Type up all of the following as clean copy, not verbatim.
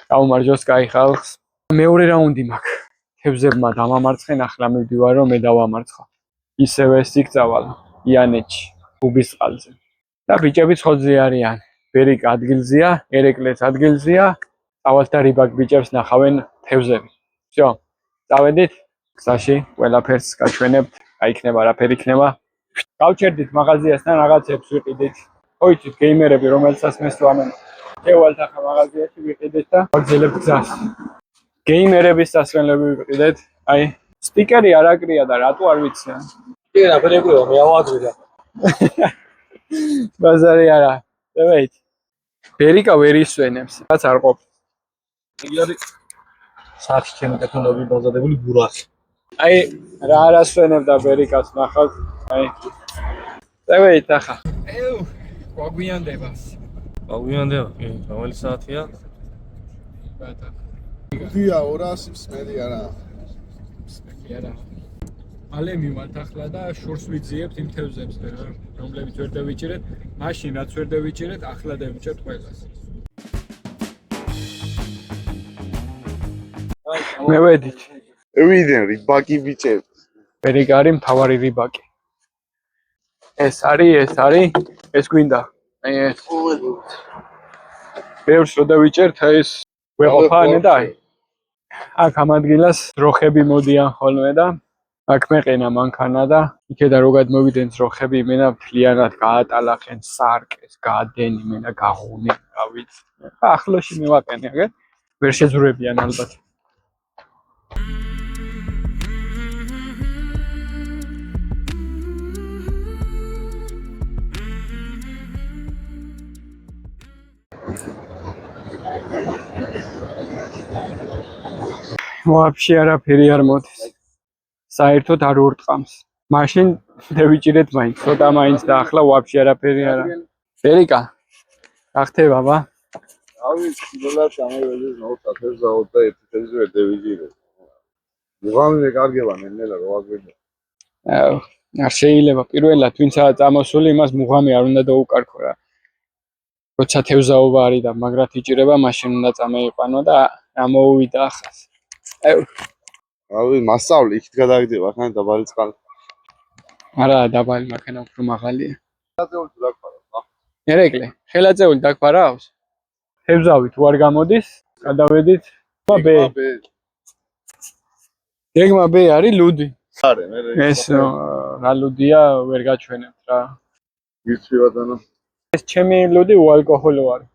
გაუმარჯოს კაი ხალხს. მეორე რაუნდი მაქვს. თევზებმა დამამარცხენ, ახლა მივდივარ რომ მე დავამარცხო. ისევე სიკწავალ იანეჩი, უბისყალზე. და ბიჭები ხოძე არიან. ბერიკა ადგილზეა, ერეკლეს ადგილზეა. წავალთ და რიბაკ ბიჭებს ნახავენ თევზები. всё. წავედით გზაში, ყველაფერს გაჩვენებთ, აიქნება რაფერი იქნება. გავჩერდით მაღაზიასთან რაღაცებს ვიყიდით. ხო იცით გეიმერები რომელსაც მესვამენ. ევალთ ახლა მაღაზიაში ვიყიდეთ და ვაგზელებთ გზას. გეიმერების სასვენლები ვიყიდეთ. აი, სტიკერი არ აკრია და რატო არ ვიცი. კი, რაფერი აკრია, მე ავადრიდა. ბაზარი არა. დავით. ბერიკა ვერ ისვენებს, რაც არ ყოფს. იგი არის საათი ჩემი ტექნოლოგი ბაზადებული ბურას. აი, რა არასვენებდა ბერიკას ნახავთ. აი. დავით ახლა. გვაგვიანდება. აგვიანდება, კი, რომელი საათია? ბატა. დია 200 მსმელი არა. მსმელი არა. მალე მივართ ახლა და შორს ვიძიებთ იმ თევზებს, რომლებიც ვერ დავიჭერეთ, მაშინ რაც ვერ დავიჭერეთ, ახლა დავიჭერთ ყველას. მე ვედით. ვიდენ რიბაკი ბიჭები. ბერიკა არის მთავარი რიბაკი. ეს გვინდა. აი ეს. ბევრს რო დავიჭერთ, ეს ვეყოფანე და აი. აქ ამ ადგილას ძროხები მოდიან ხოლმე და აქ მეყენა მანქანა და იქედა რო გადმოვიდნენ ძროხები, იმენა მთლიანად გაატალახენ სარკეს, გაადენ იმენა გაღუნენ, რა ვიცი. ახლოში მივაყენე, აგერ ვერ შეძურებიან ალბათ. Вообще არაფერი არ მოდის. საერთოდ არ ურტყამს. მაშინ დავიჭირეთ მაინც, ცოტა მაინც და ახლა вообще არაფერი არა. ბერიკა. რა ხდება, ბა? ავი სულაც ამოვედეს 9:31 თევზი ვერ დავიჭირე. მუღამი კარგება ნელა რო აგვიდა. არ შეიძლება პირველად ვინცაა წამოსული იმას მუღამი არ უნდა დაუკარქო რა. როცა თევზაობა არის და მაგრად იჭირება, მაშინ უნდა წამეიყვანო და ამოუვიდა ახას. ავი მასწავლი იქით გადაგდება ხან დაბალი წყალი. არა, დაბალი მანქანა უფრო მაღალია. ხელაწეული დაგფარა, ხა? ერეკლე, ხელაწეული დაგფარა აქვს. თევზავი თუ არ გამოდის, გადავედით ბ. ეგმა ბ არის ლუდი. არე, მე ეს რა ლუდია, ვერ გაჩვენებთ რა. იცი ბატონო. ეს ჩემი ლუდი უალკოჰოლო არის.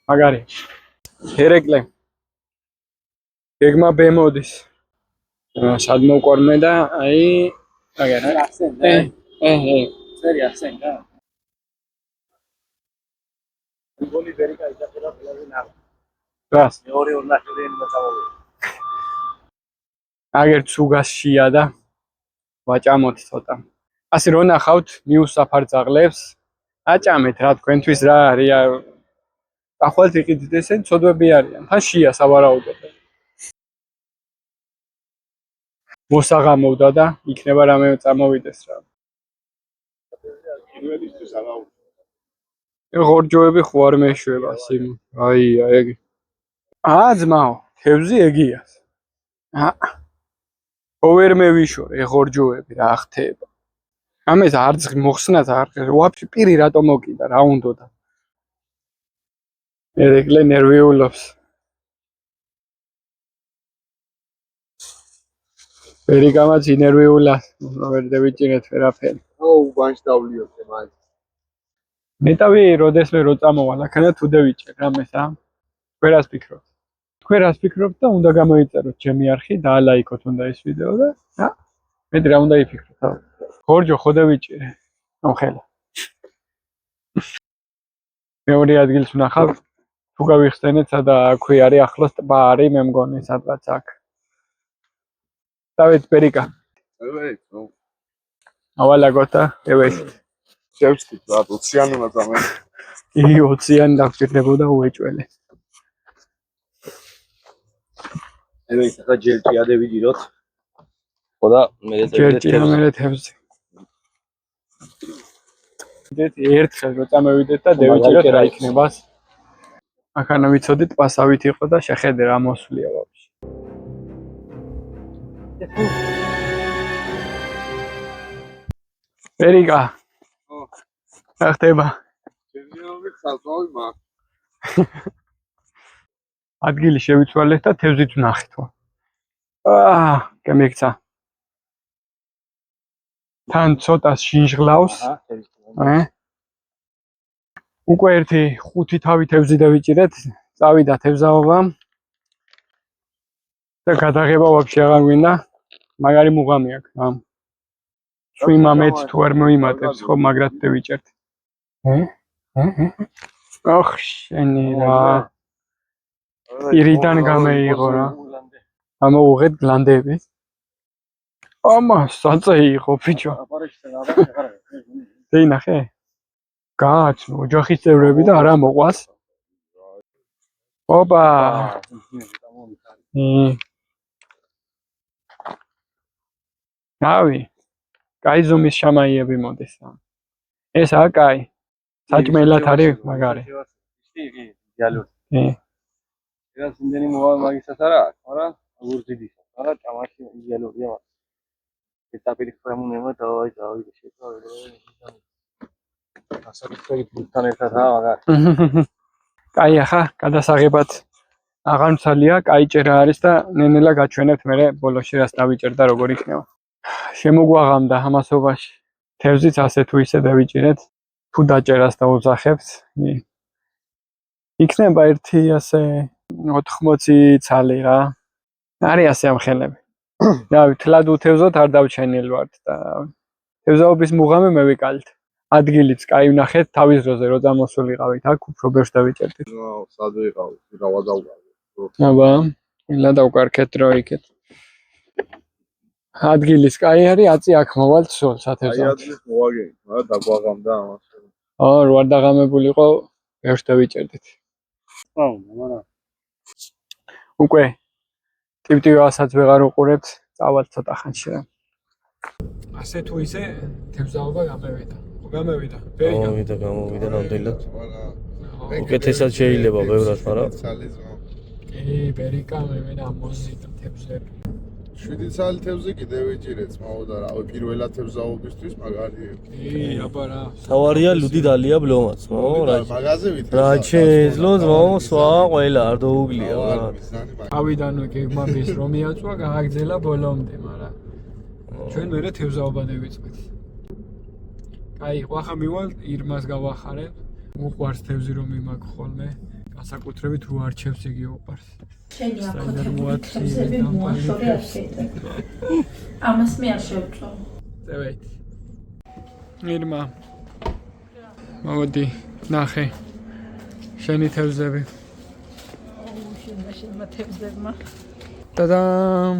მაგარი. ერეკლე. ეგმა ბ მოდის. სად მოვკორმე და აი აგერა. წერი ახსენ რა. გოლი ბერიკა იძახება ყველაზე ნახე. რას? მეორე ორნახევარი მოწამოვე. აგერ ცუგასშია და ვაჭამოთ ცოტა. ასე რო ნახავთ მიუსაფარ ძაღლებს, აჭამეთ რა თქვენთვის რა არის. ახვალ იყიდით ესენ ცოდვები არიან. თან შია სავარაუდოდ. მოსაღამოვდა და იქნება რამე წამოვიდეს რა. პირველისთვის არა. ღორჯოები ხო არ მეშვება სიმ. აი ეგ. ძმაო, თევზი ეგია. ოვერ მევიშორე ღორჯოები რა ხდება. ამას არც მოხსნათ არ ვაფშე პირი რატო მოკიდა რა უნდოდა. ერეკლე ნერვიულობს. ბერიკამაც ინერვიულა, ვერ დავიჭირეთ ვერაფერი. აუ, ბანჯ დავლიოთ მაინც. მეტავი როდესმე რო წამოვალ აქანა თუ დავიჭერ რამეს რა. თქვენას ფიქრობთ. თქვენას ფიქრობთ და უნდა გამოიწეროთ ჩემი არხი და ალაიქოთ უნდა ეს ვიდეო და მე რა უნდა იფიქროთ. ხორჯო ხო დავიჭირე. ამხელა. მეორე ადგილს ვნახავ. თუ გავიხსენეთ სადა აქვე არის ახლოს ტბა არის მე მგონი სადღაც აქ. დავით ბერიკა. ავალაგოთ და ევეშით. შევჩით რა 20-იანი მაწამე. იგი 20-იანი დაგჭირდებოდა უეჭველე. ევეშით და ჯერჭი ადევიჯიროთ. ხო და მე თევზი. ერთხელ რო წამოვიდეთ და დავიჭიროთ რა იქნება. მანქანა ვიცოდით პასავით იყო და შეხედე რა მოსვლია ვაფშე. ერიკა. რა ხდება? შევიაროთ საწავი მაგ. ადგილი შევიცვალეთ და თევზით ვნახეთ. გემიქცა. თან ცოტა შინჟღლავს. უკვე ერთი 5 თავი თევზი დავიჭირეთ. წავიდა თევზაობა. და გადაღება ვაფშე აღარ გვინდა. მაგარი მუღამი აქვს. შვიმამეთ თუ არ მოიმატებს ხო მაგრად დავიჭერთ. ოხ შენი რა. ირიდან გამეიღო რა. ამოუღეთ გლანდები. ამა საწე იყო ბიჭო. დეინახე. გააცნო ოჯახის წევრები და არა მოყვას. ოპა. ავი. კაი ზომის შამაიები მოდის. ესაა კაი. საჭმელად არის მაგარი. ეს იმდენი მოვალ მაგისაც არა აქვს, მაგრამ აგურდიდის, არა ჭამაში იდეალურია. ეტაპი ხმამუნემა დავაი შეწავე. ასაკით თან ერთად რა მაგარი. კაი ახლა გადასაღებად აღარ მცალია, კაი ჭერა არის და ნენელა გაჩვენებთ მე ბოლოში რას დავიჭერ და როგორ იქნება. შემოგვაღამდა ამასობაში. თევზიც ასე თუ ისე დავიჭირეთ. თუ დაჭერას დაუძახებთ. იქნება ერთი ასე 80 ცალი რა. არის ასე ამხელები. რავი, თლად უთევზოთ არ დავჩენილ ვართ და თევზაობის მუღამი მე ვიკალით. ადგილიც კაი ვნახეთ თავის დროზე რო წამოსულიყავით აქ უფრო ბევრს დავიჭერდით. სად ვიყავით? რავა დავყავით. აბა, ილა დავკარგეთ რო იქეთ. ადგილის კაი არის, აწი აქ მოვალთ სულ სათევზაოდ. აი ადგილს მოვაგენ, რა დაგვაღამდა ამას. რო არ დაღამებულიყო, ბევრს დავიჭერდით. მაგრამ უკვე ტივტივასაც ვეღარ უყურებთ, წავალთ ცოტა ხანში რა. ასე თუ ისე თევზაობა გამევიდა. გამევიდა. გამოვიდა ნამდვილად. უკეთესად შეიძლება ბევრად, მაგრამ კი, ბერიკა მე ამოზიდა თევზები. 7 წელი თევზი კიდევ ვიჭირეთ, მოვიდა რავი, პირველად თევზაობისთვის მაგარია. კი, აბა რა. თავარია ლუდი დალია ბლომაც, მაგაზე ვითარ. რა შეძლოს, სვა ყველა არ დაუგლია, მაგრამ თავიდანვე გეგმების რომ მიაწვა, გააგზელა ბოლომდე, მაგრამ ჩვენ მერე თევზაობა დავიწყეთ. აი, ახლა მივალ ირმას გავახარებ. უყვარს თევზი რომ იმაკ ხოლმე. განსაკუთრებით რო არჩევს იგი უყვარს. შენი აქ თევზები მოაშორე ასეთი. ამას მე არ შევწო. წევით. ირმა. მოდი, ნახე. შენი თევზები. შენმა თევზებმა. ტადამ.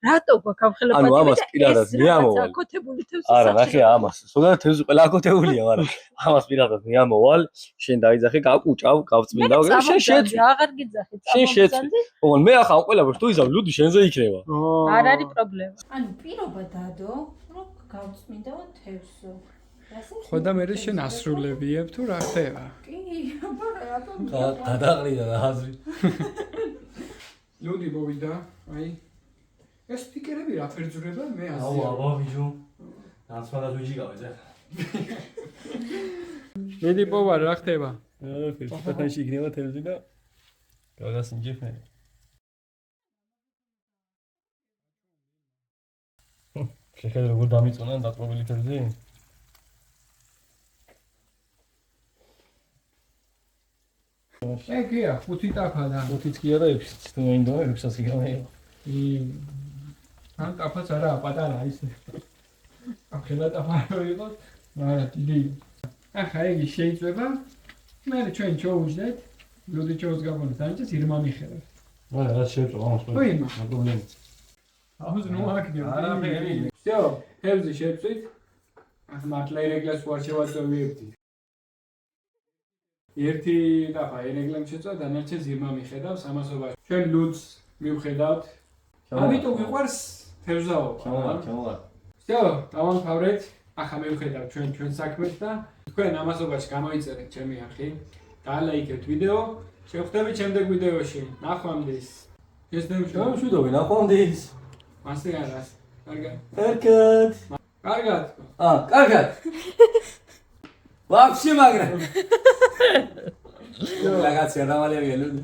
რატო გვაქამხელებადი? ანუ ამას პირადად მე ამოვალ. აკოთებული თევზი. არა, ნახე ამას. ზოგადად თევზი ყველა აკოთებულია, მაგრამ ამას პირადად მე ამოვალ. შენ დაიძახე, გავკუჭავ, გავწმინდავ, შენ შეწვი. აღარ გიძახი, შენ შეწვი. ოღონდ მე ახლა ყველა ბორს თუ იზამ ლუდი შენზე იქნება. არ არის პრობლემა. ანუ პირობა დადო, რომ გავწმინდაო თევზო. ხო და მე შენ ასრულებიებ თუ რა ხდება? კი, აბა გადაყრიდა რა აზრი. ლუდი მოვიდა, აი. ეს სპიკერები რა ფერძურება მე ასე. აბა ბიჭო. განსხვავდა ვიჯიგავე ზე. მედი პოვარ რა ხდება? ფერფერში იქნება თევზი და გაგასინჯებ მე. შეხედე როგორ დამიწონა დაწყვეტილი თევზი? ეგია, 5 ტაფა და 5-იც კი არა 6-იც თუ მინდა 6-ას იგავეო. ან ტაფაც არა, პატარა ისე. ახლა ტაფა იყო, მაგრამ დიდი. ახლა იგი შეიძლება მე ჩვენ ჩოუჟდეთ, ლუდი ჩოუს გაგონოთ, ანჩეს ირმა მიხედავ. არა, რა შეწო ამას ხო ირმა. პრობლემა. აუზ ნუ აკდე. არა ფერი. всё, თევზი შეწვით. ახლა მართლა ერეგლას ვარ შევაწევიებდი. ერთი ტაფა ერეგლამ შეწვა და ნერჩეს ირმა მიხედავს ამასობაში. ჩვენ ლუდს მივხედავთ. ამიტომ მიყვარს თევზაობა. ჩამოვარ. всё, დავამთავრეთ. ახლა მივხედავ ჩვენ საქმეს და თქვენ ამასობაში გამოიწერეთ ჩემი არხი, დაალაიქებთ ვიდეო, შევხვდებით შემდეგ ვიდეოში. ნახვამდის. შესდემშო. შევშვიდობი ნახვამდის. მასე არას. კარგად. კარგად. კარგად. კარგად. ვაფშე მაგრა. რაღაცა დამალევია ლუდი.